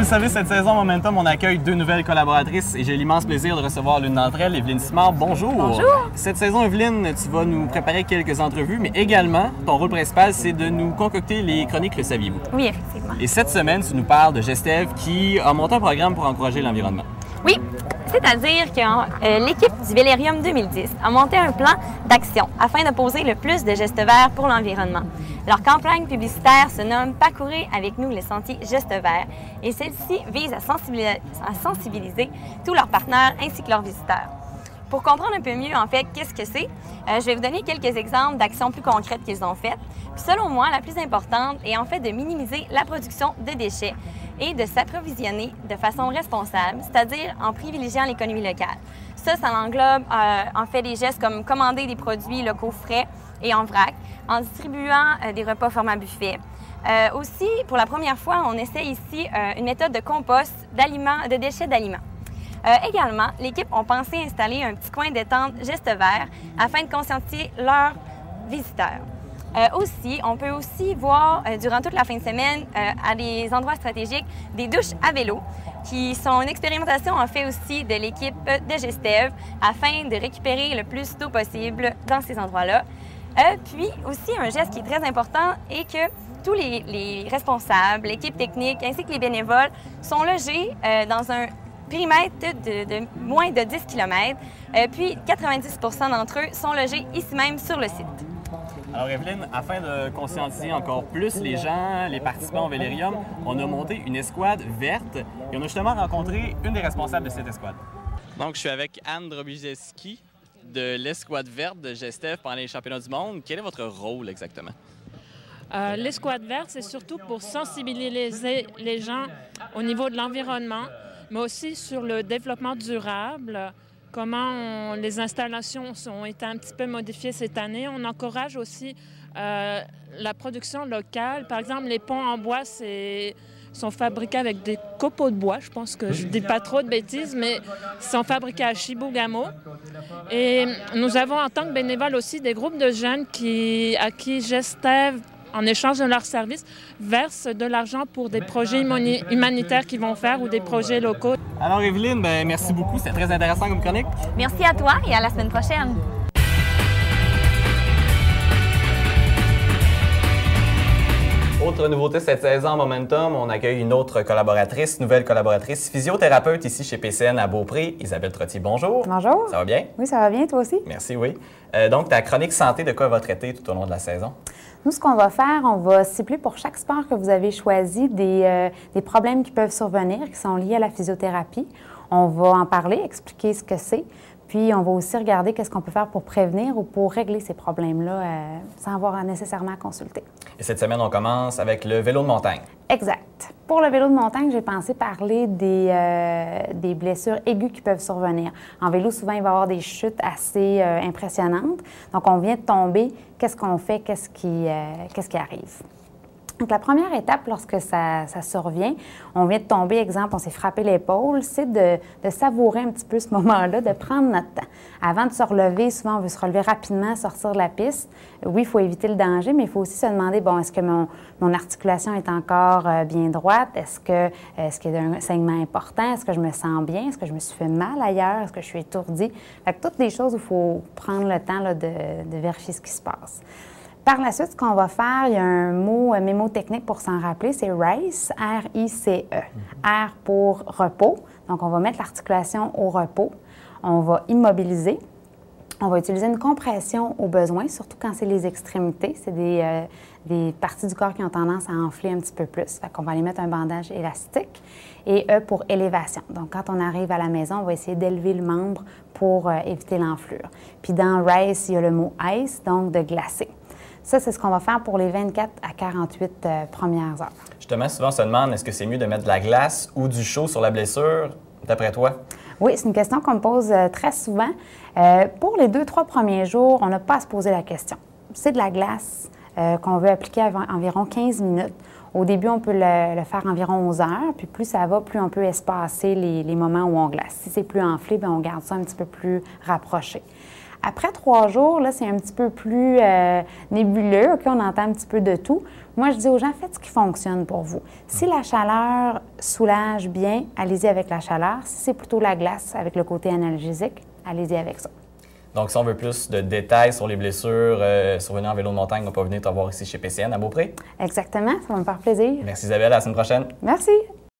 savez, cette saison Momentum, on accueille deux nouvelles collaboratrices et j'ai l'immense plaisir de recevoir l'une d'entre elles, Evelyne Simard. Bonjour! Bonjour! Cette saison, Evelyne, tu vas nous préparer quelques entrevues, mais également, ton rôle principal, c'est de nous concocter les chroniques Le saviez-vous? Oui, effectivement. Et cette semaine, tu nous parles de Gestev qui a monté un programme pour encourager l'environnement. Oui, c'est-à-dire que l'équipe du Vélérium 2010 a monté un plan d'action afin de poser le plus de gestes verts pour l'environnement. Leur campagne publicitaire se nomme « Parcourir avec nous les sentiers gestes verts » et celle-ci vise à sensibiliser tous leurs partenaires ainsi que leurs visiteurs. Pour comprendre un peu mieux, en fait, qu'est-ce que c'est, je vais vous donner quelques exemples d'actions plus concrètes qu'ils ont faites. Puis selon moi, la plus importante est en fait de minimiser la production de déchets et de s'approvisionner de façon responsable, c'est-à-dire en privilégiant l'économie locale. Ça englobe en fait des gestes comme commander des produits locaux frais et en vrac, en distribuant des repas format buffet. Aussi, pour la première fois, on essaie ici une méthode de compost de déchets d'aliments. Également, l'équipe a pensé installer un petit coin détente geste vert afin de conscientiser leurs visiteurs. Aussi, on peut aussi voir durant toute la fin de semaine à des endroits stratégiques des douches à vélo qui sont une expérimentation en fait aussi de l'équipe de Gestev afin de récupérer le plus d'eau possible dans ces endroits-là. Puis aussi, un geste qui est très important est que tous les responsables, l'équipe technique ainsi que les bénévoles sont logés dans un périmètre de moins de 10 km, puis 90 % d'entre eux sont logés ici même sur le site. Alors Evelyne, afin de conscientiser encore plus les gens, les participants au Vélérium, on a monté une escouade verte et on a justement rencontré une des responsables de cette escouade. Donc je suis avec Anne Drobijeski de l'escouade verte de Gestev pendant les championnats du monde. Quel est votre rôle exactement? L'escouade verte, c'est surtout pour sensibiliser les gens au niveau de l'environnement, mais aussi sur le développement durable, comment les installations ont été un petit peu modifiées cette année. On encourage aussi la production locale. Par exemple, les ponts en bois sont fabriqués avec des copeaux de bois. Je pense que je ne dis pas trop de bêtises, mais ils sont fabriqués à Chibougamau. Et nous avons en tant que bénévoles aussi des groupes de jeunes à qui Gestev, en échange de leurs services, versent de l'argent pour des projets humanitaires qu'ils vont faire ou des projets locaux. Alors Evelyne, merci beaucoup, c'était très intéressant comme chronique. Merci à toi et à la semaine prochaine. Autre nouveauté cette saison Momentum, on accueille une autre nouvelle collaboratrice, physiothérapeute ici chez PCN à Beaupré, Isabelle Trottier. Bonjour. Bonjour. Ça va bien? Oui, ça va bien, toi aussi? Merci, oui. Donc, ta chronique santé, de quoi va traiter tout au long de la saison? Nous, ce qu'on va faire, on va cibler pour chaque sport que vous avez choisi des problèmes qui peuvent survenir, qui sont liés à la physiothérapie. On va en parler, expliquer ce que c'est, puis on va aussi regarder qu'est-ce qu'on peut faire pour prévenir ou pour régler ces problèmes-là sans avoir nécessairement à consulter. Et cette semaine, on commence avec le vélo de montagne. Exact. Pour le vélo de montagne, j'ai pensé parler des blessures aiguës qui peuvent survenir. En vélo, souvent, il va y avoir des chutes assez impressionnantes. Donc, on vient de tomber. Qu'est-ce qu'on fait? Qu'est-ce qui arrive? Donc, la première étape, lorsque ça survient, on vient de tomber, exemple, on s'est frappé l'épaule, c'est de savourer un petit peu ce moment-là, de prendre notre temps. Avant de se relever, souvent, on veut se relever rapidement, sortir de la piste. Oui, il faut éviter le danger, mais il faut aussi se demander, bon, est-ce que mon articulation est encore bien droite? Est-ce qu'il y a un saignement important? Est-ce que je me sens bien? Est-ce que je me suis fait mal ailleurs? Est-ce que je suis étourdie? Fait que toutes des choses où il faut prendre le temps là, de vérifier ce qui se passe. Par la suite, ce qu'on va faire, il y a un mot mémotechnique pour s'en rappeler, c'est RICE, R-I-C-E. R pour repos. Donc, on va mettre l'articulation au repos. On va immobiliser. On va utiliser une compression au besoin, surtout quand c'est les extrémités. C'est des parties du corps qui ont tendance à enfler un petit peu plus. Fait qu'on va aller mettre un bandage élastique. Et E pour élévation. Donc, quand on arrive à la maison, on va essayer d'élever le membre pour éviter l'enflure. Puis dans RICE, il y a le mot ice, donc de glacer. Ça, c'est ce qu'on va faire pour les 24 à 48 premières heures. Justement, souvent, on se demande, est-ce que c'est mieux de mettre de la glace ou du chaud sur la blessure, d'après toi? Oui, c'est une question qu'on me pose très souvent. Pour les 2-3 premiers jours, on n'a pas à se poser la question. C'est de la glace qu'on veut appliquer à environ 15 minutes. Au début, on peut le faire environ 11 heures, puis plus ça va, plus on peut espacer les moments où on glace. Si c'est plus enflé, bien, on garde ça un petit peu plus rapproché. Après 3 jours, là, c'est un petit peu plus nébuleux. OK, on entend un petit peu de tout. Moi, je dis aux gens, faites ce qui fonctionne pour vous. Si la chaleur soulage bien, allez-y avec la chaleur. Si c'est plutôt la glace avec le côté analgésique, allez-y avec ça. Donc, si on veut plus de détails sur les blessures survenues en vélo de montagne, on peut venir te voir ici chez PCN à Beaupré. Exactement, ça va me faire plaisir. Merci Isabelle, à la semaine prochaine. Merci.